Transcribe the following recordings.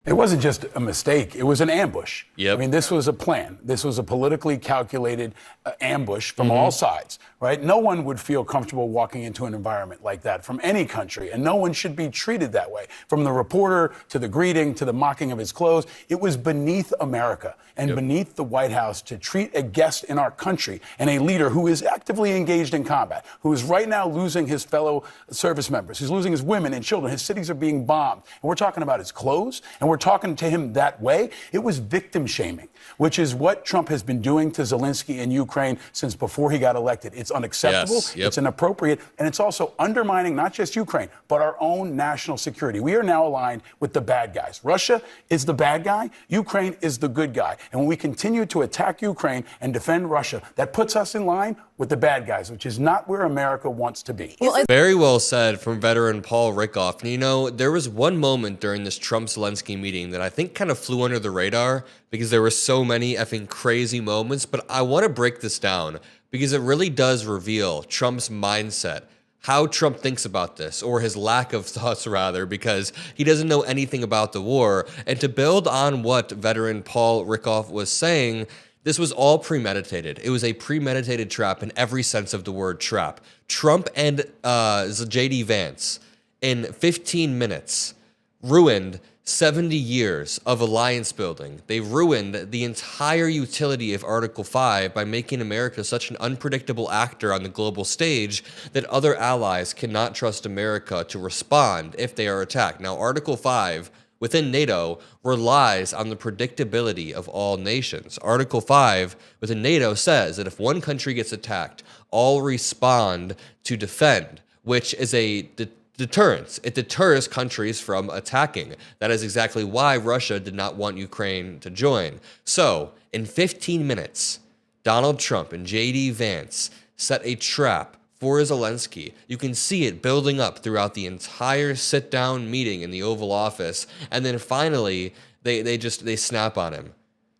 It wasn't just a mistake. It was an ambush. Yep. I mean, this was a plan. This was a politically calculated ambush from all sides, right? No one would feel comfortable walking into an environment like that from any country, and no one should be treated that way. From the reporter to the greeting to the mocking of his clothes, it was beneath America and beneath the White House to treat a guest in our country and a leader who is actively engaged in combat, who is right now losing his fellow service members. He's losing his women and children. His cities are being bombed. And we're talking about his clothes, and we're talking to him that way. It was victim shaming, which is what Trump has been doing to Zelenskyy in Ukraine since before he got elected. It's unacceptable, it's inappropriate, and it's also undermining not just Ukraine, but our own national security. We are now aligned with the bad guys. Russia is the bad guy, Ukraine is the good guy. And when we continue to attack Ukraine and defend Russia, that puts us in line with the bad guys, which is not where America wants to be. Very well said from veteran Paul Rickoff. And you know, there was one moment during this Trump-Zelensky meeting that I think kind of flew under the radar because there were so many effing crazy moments, but I want to break this down because it really does reveal Trump's mindset, how Trump thinks about this, or his lack of thoughts rather, because he doesn't know anything about the war. And to build on what veteran Paul Rickoff was saying, this was all premeditated. It was a premeditated trap in every sense of the word trap. Trump and J.D. Vance, in 15 minutes, ruined 70 years of alliance building. They ruined the entire utility of Article 5 by making America such an unpredictable actor on the global stage that other allies cannot trust America to respond if they are attacked. Now, Article 5 within NATO relies on the predictability of all nations. Article 5 within NATO says that if one country gets attacked, all respond to defend, which is a deterrence. It deters countries from attacking. That is exactly why Russia did not want Ukraine to join. So, in 15 minutes, Donald Trump and J.D. Vance set a trap for Zelenskyy. You can see it building up throughout the entire sit-down meeting in the Oval Office, and then finally, they snap on him.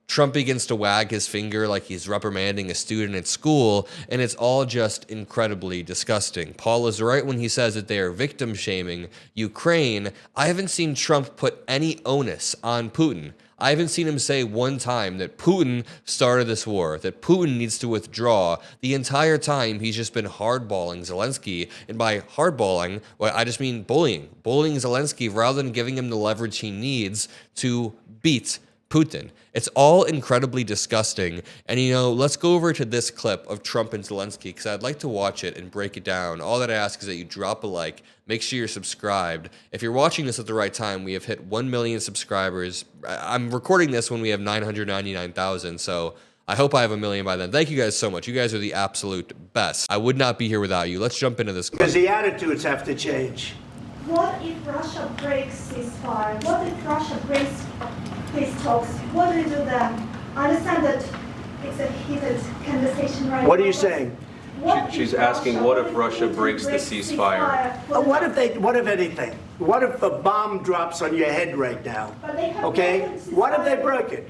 Trump begins to wag his finger like he's reprimanding a student at school, and it's all just incredibly disgusting. Paul is right when he says that they are victim shaming Ukraine. I haven't seen Trump put any onus on Putin. I haven't seen him say one time that Putin started this war, that Putin needs to withdraw. The entire time, he's just been hardballing Zelenskyy. And by hardballing, well, I just mean bullying Zelenskyy rather than giving him the leverage he needs to beat Putin. It's all incredibly disgusting. And, you know, let's go over to this clip of Trump and Zelenskyy because I'd like to watch it and break it down. All that I ask is that you drop a like, make sure you're subscribed. If you're watching this at the right time, we have hit 1 million subscribers. I'm recording this when we have 999,000, so I hope I have 1 million by then. Thank you guys so much. You guys are the absolute best. I would not be here without you. Let's jump into this clip. Because the attitudes have to change. What if Russia breaks ceasefire? What if Russia breaks peace talks? What do we do then? I understand that it's a heated conversation right now. What are you saying? She's asking, what if Russia breaks the ceasefire? What if anything? What if a bomb drops on your head right now? Okay? What if they broke it?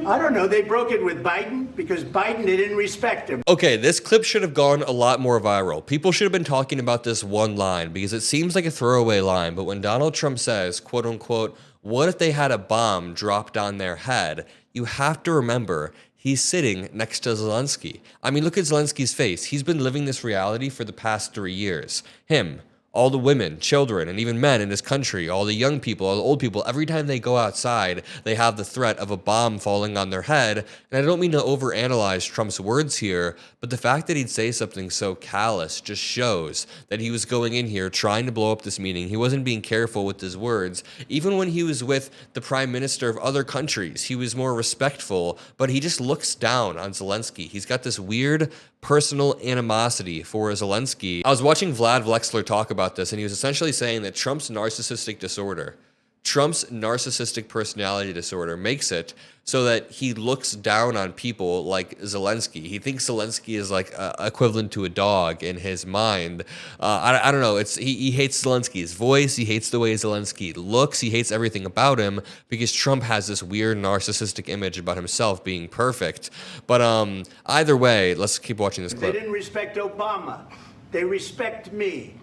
I don't know. They broke it with Biden because Biden didn't respect him. Okay, this clip should have gone a lot more viral. People should have been talking about this one line because it seems like a throwaway line. But when Donald Trump says, quote unquote, what if they had a bomb dropped on their head? You have to remember he's sitting next to Zelenskyy. I mean, look at Zelensky's face. He's been living this reality for the past 3 years. Him, all the women, children, and even men in this country, all the young people, all the old people, every time they go outside, they have the threat of a bomb falling on their head. And I don't mean to overanalyze Trump's words here, but the fact that he'd say something so callous just shows that he was going in here trying to blow up this meeting. He wasn't being careful with his words. Even when he was with the prime minister of other countries, he was more respectful, but he just looks down on Zelenskyy. He's got this weird personal animosity for Zelenskyy. I was watching Vlad Vlexler talk about this, and he was essentially saying that Trump's narcissistic personality disorder makes it so that he looks down on people like Zelenskyy. He thinks Zelenskyy is like equivalent to a dog in his mind. I don't know. He hates Zelensky's voice. He hates the way Zelenskyy looks. He hates everything about him because Trump has this weird narcissistic image about himself being perfect. But either way, let's keep watching this clip. They didn't respect Obama. They respect me.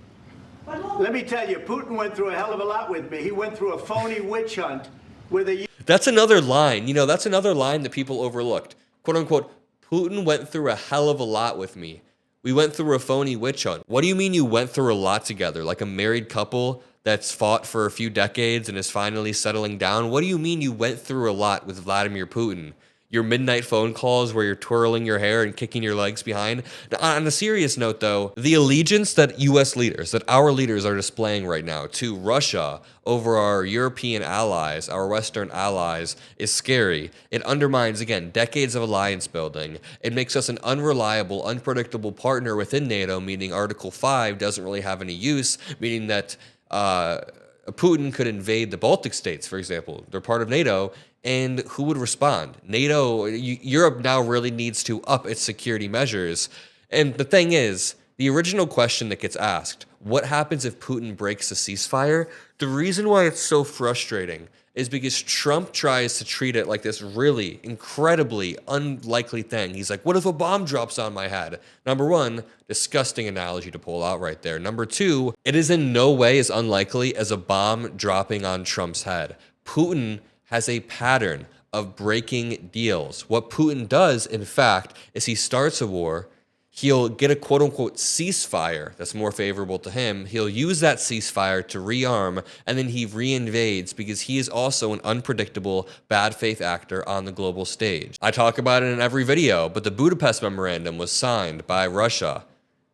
Let me tell you, Putin went through a hell of a lot with me. He went through a phony witch hunt with a That's another line. You know, that's another line that people overlooked. Quote unquote, Putin went through a hell of a lot with me. We went through a phony witch hunt. What do you mean you went through a lot together? Like a married couple that's fought for a few decades and is finally settling down? What do you mean you went through a lot with Vladimir Putin? Your midnight phone calls where you're twirling your hair and kicking your legs behind? On a serious note, though, the allegiance that U.S. leaders, that our leaders are displaying right now to Russia over our European allies, our Western allies, is scary. It undermines, again, decades of alliance building. It makes us an unreliable, unpredictable partner within NATO, meaning Article 5 doesn't really have any use, meaning that Putin could invade the Baltic states, for example. They're part of NATO. And who would respond? NATO, Europe now really needs to up its security measures. And the thing is, the original question that gets asked, what happens if Putin breaks the ceasefire? The reason why it's so frustrating is because Trump tries to treat it like this really incredibly unlikely thing. He's like, what if a bomb drops on my head? Number one, disgusting analogy to pull out right there. Number two, it is in no way as unlikely as a bomb dropping on Trump's head. Putin has a pattern of breaking deals. What Putin does, in fact, is he starts a war. He'll get a quote-unquote ceasefire that's more favorable to him. He'll use that ceasefire to rearm, and then he reinvades because he is also an unpredictable, bad faith actor on the global stage. I talk about it in every video, but the Budapest Memorandum was signed by Russia.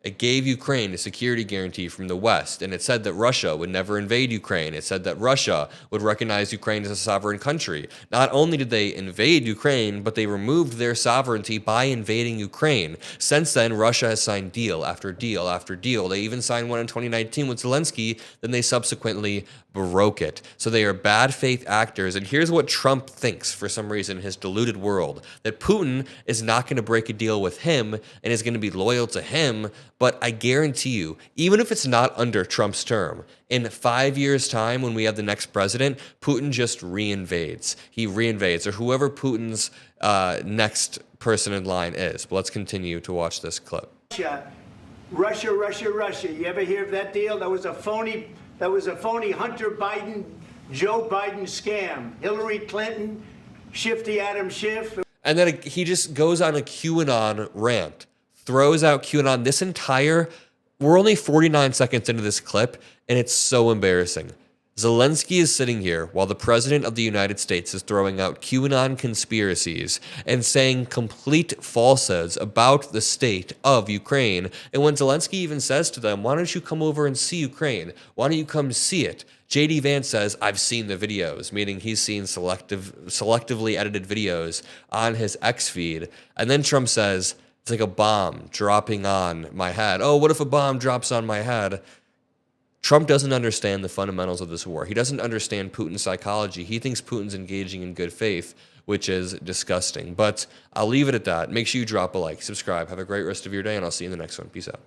It gave Ukraine a security guarantee from the West, and it said that Russia would never invade Ukraine. It said that Russia would recognize Ukraine as a sovereign country. Not only did they invade Ukraine, but they removed their sovereignty by invading Ukraine. Since then, Russia has signed deal after deal after deal. They even signed one in 2019 with Zelenskyy, then they subsequently broke it. So they are bad faith actors, and here's what Trump thinks for some reason in his deluded world, that Putin is not going to break a deal with him and is going to be loyal to him. But I guarantee you, even if it's not under Trump's term, in 5 years' time when we have the next president, Putin just reinvades. He reinvades, or whoever Putin's next person in line is. But let's continue to watch this clip. Russia. You ever hear of that deal? That was a phony Hunter Biden, Joe Biden scam. Hillary Clinton, Shifty Adam Schiff. And then he just goes on a QAnon rant. Throws out QAnon. We're only 49 seconds into this clip, and it's so embarrassing. Zelenskyy is sitting here while the president of the United States is throwing out QAnon conspiracies and saying complete falsehoods about the state of Ukraine. And when Zelenskyy even says to them, why don't you come over and see Ukraine? Why don't you come see it? J.D. Vance says, I've seen the videos, meaning he's seen selectively edited videos on his X feed. And then Trump says, it's like a bomb dropping on my head. Oh, what if a bomb drops on my head? Trump doesn't understand the fundamentals of this war. He doesn't understand Putin's psychology. He thinks Putin's engaging in good faith, which is disgusting. But I'll leave it at that. Make sure you drop a like, subscribe. Have a great rest of your day, and I'll see you in the next one. Peace out.